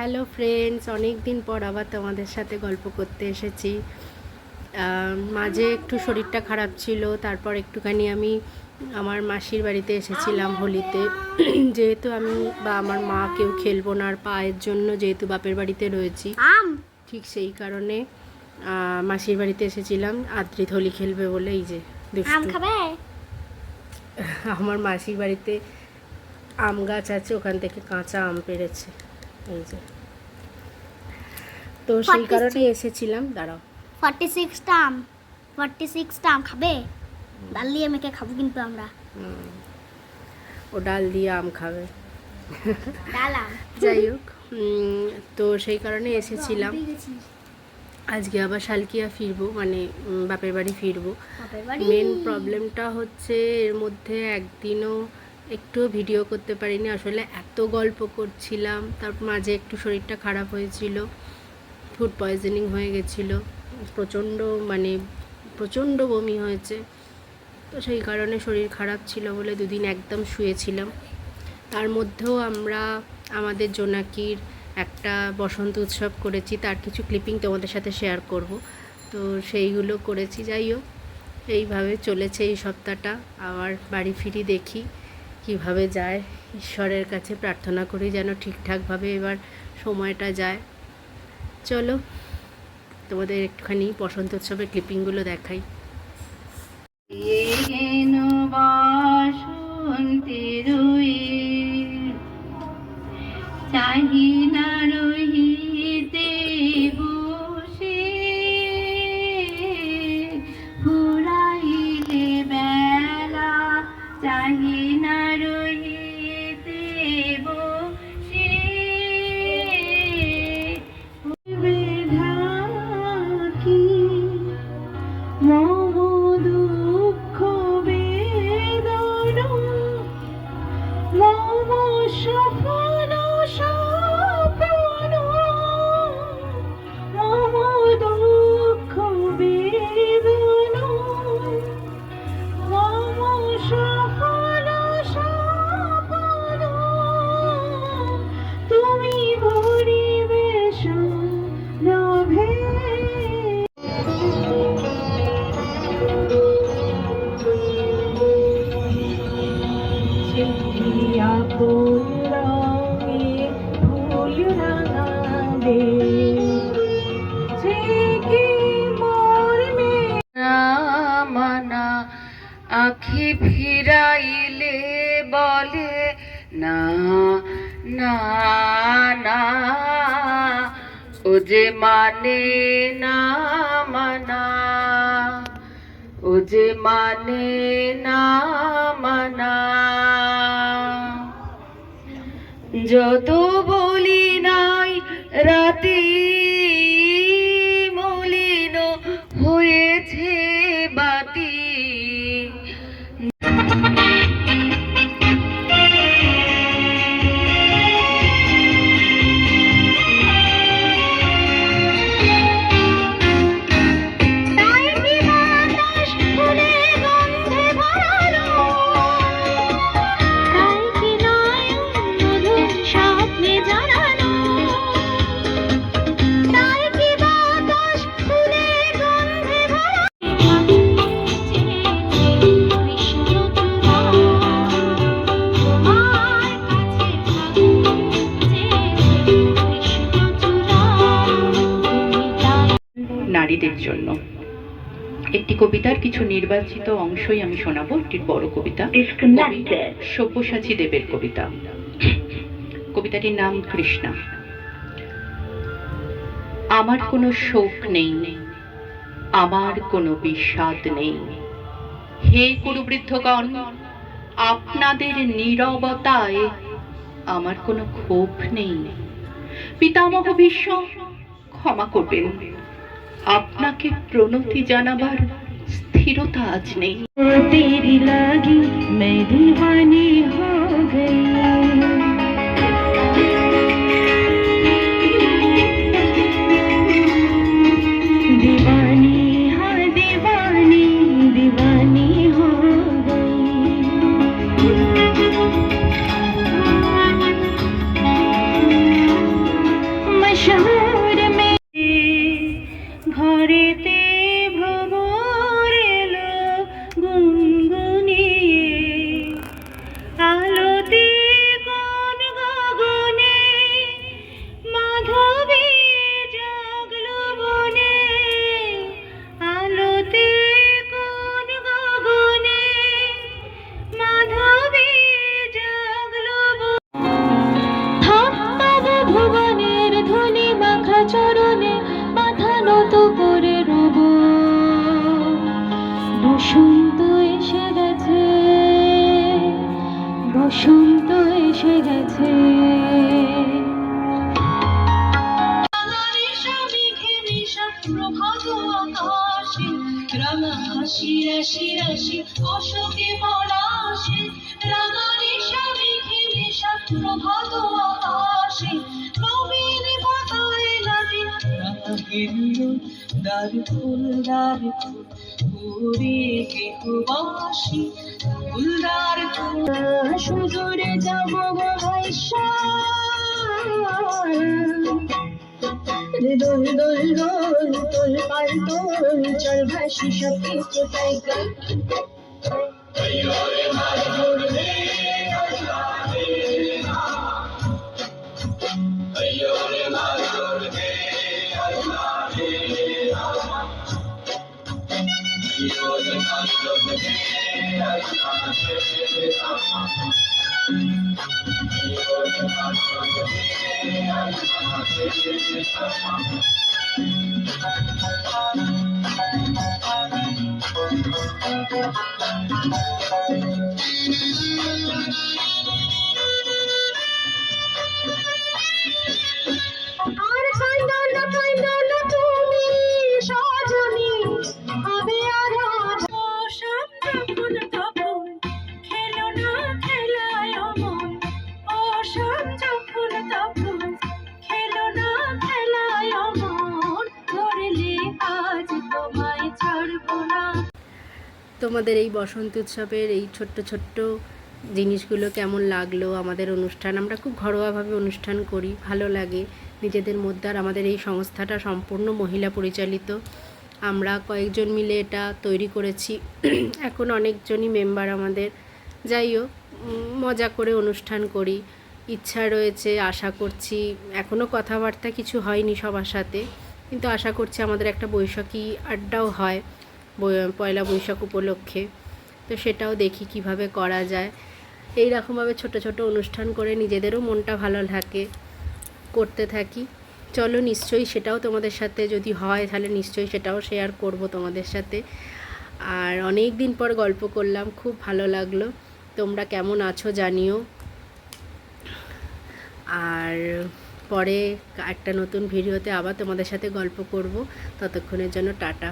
Hello friends, অনেক দিন পর আবার তোমাদের সাথে গল্প করতে এসেছি। মাঝে একটু শরীরটা খারাপ ছিল, তারপর একটুখানি আমি আমার মাসির বাড়িতে এসেছিলাম হোলিতে। যেহেতু আমি বা আমার মা কেউ খেলবো না, আর পায়ের জন্য যেহেতু বাপের বাড়িতে রয়েছি, ঠিক সেই কারণে মাসির বাড়িতে এসেছিলাম আদ্রিত হোলি খেলবে বলে। এই যে দুষ্টু, আমার মাসির বাড়িতে আম গাছ আছে, ওখান থেকে কাঁচা আম পেড়েছে, এই যে। তো সেই কারণে এসেছিলাম। দাঁড়াও, 46টা আম, 46টা আম খাবে? ডাল দিয়ে মেখে খাবো কিন্তু আমরা। ও ডাল দিয়ে আম খাবে, ডাল আম। যাই হোক, তো সেই কারণে এসেছিলাম। আজকে আবার শালকিয়া ফিরবো, মানে বাপের বাড়ি ফিরবো। মেন প্রবলেমটা হচ্ছে এর মধ্যে একদিনও একটু ভিডিও করতে পারিনি, আসলে এত গল্প করছিলাম। তারপর মাঝে একটু শরীরটা খারাপ হয়েছিল, ফুড পয়জনিং হয়ে গেছিলো, প্রচণ্ড বমি হয়েছে। তো সেই কারণে শরীর খারাপ ছিল বলে দুদিন একদম শুয়েছিলাম। তার মধ্যেও আমরা আমাদের জোনাকির একটা বসন্ত উৎসব করেছি, তার কিছু ক্লিপিং তোমাদের সাথে শেয়ার করব। তো সেইগুলো করেছি। যাই হোক, এইভাবে চলেছে এই সপ্তাহটা। আবার বাড়ি ফিরি, দেখি কিভাবে যায়। ঈশ্বরের কাছে প্রার্থনা করি যেন ঠিকঠাকভাবে এবার সময়টা যায়। চলো তোমাদের একটুখানি বসন্ত উৎসবের ক্লিপিংগুলো দেখাই। চাহিনা রহিতে বসে, ফুরাইলে বেলা, চাহিনা রহিতে বসে, বেঢাকি মোহ দুঃখ বেদনা, মোহ সফল স্বপ্ন, মোহ দুঃখ বেদনা, মোহ সফল স্বপ্ন, তুমি ভরিবে সৌরভে। আখি ফিরাইলে বলে না না না, ও যে মানে না মানা, ও যে মানে না মানা। যত বলি নাই রাতে মলিন হয়েছে বাতি, নারীদের জন্য একটি কবিতার কিছু নির্বাচিত অংশই আমি শোনাবো। একটি বড় কবিতা, সব্যসাচী দেবের কবিতা। কবিতাটির নাম কৃষ্ণা। আমার কোনো শোক নেই, আমার কোনো বিষাদ নেই, হে কুরুবৃদ্ধগণ, আপনাদের নীরবতায় আমার কোনো ক্ষোভ নেই। পিতামহ ভীষ্ম, ক্ষমা করবেন, আপনাকে প্রণতি জানাবার স্থিরতা আজ নেই। তেরি লাগি मैं दीवानी हो गई, दीवानी हाँ दीवानी दीवानी हो गई। প্রভাত আকাশে রাঙা হাসি রাশি রাশি অশোকে পলাশে রাঙা নিশা মেঘে মেশা প্রভাত আকাশে নবীন বাতায় লাগে রাঙা গেরুলো দ্বার ফুল পুরে গৃহবাসী ফুলদার ফুল সুদূরে যাব গো হাইসা দোল দোল দোল তোল পাল তোল চল ভাসি সব কিছু টাইকা আর কান্দো না তুমি সজনী হবে আর মৌসুম যখন তখন খেলো না খেলায় মন মৌসুম যখন তখন খেলো না খেলায় মন ধরলে আজ তোমায় ছাড়বো না। তোমাদের এই বসন্ত উৎসবের এই ছোট্ট ছোট্ট জিনিসগুলো কেমন লাগলো? আমাদের অনুষ্ঠান, আমরা খুব ঘরোয়াভাবে অনুষ্ঠান করি, ভালো লাগে নিজেদের মধ্যে। আর আমাদের এই সংস্থাটা সম্পূর্ণ মহিলা পরিচালিত, আমরা কয়েকজন মিলে এটা তৈরি করেছি। এখন অনেকজনই মেম্বার আমাদের। যাই হোক, মজা করে অনুষ্ঠান করি, ইচ্ছা রয়েছে, আশা করছি, এখনও কথাবার্তা কিছু হয়নি সবার সাথে, কিন্তু আশা করছি আমাদের একটা বৈশাখী আড্ডাও হয় পয়লা বৈশাখ উপলক্ষে, তো সেটাও দেখি কিভাবে করা যায়। এই রকমভাবে ছোট ছোট অনুষ্ঠান করে নিজেদেরও মনটা ভালো থাকে, করতে থাকি। চলো, নিশ্চয়ই সেটাও তোমাদের সাথে যদি হয় তাহলে নিশ্চয়ই সেটাও শেয়ার করব তোমাদের সাথে। আর অনেক দিন পর গল্প করলাম, খুব ভালো লাগলো। তোমরা কেমন আছো জানিও। আর পরে একটা নতুন ভিডিওতে আবার তোমাদের সাথে গল্প করব। ততক্ষণের জন্য টাটা।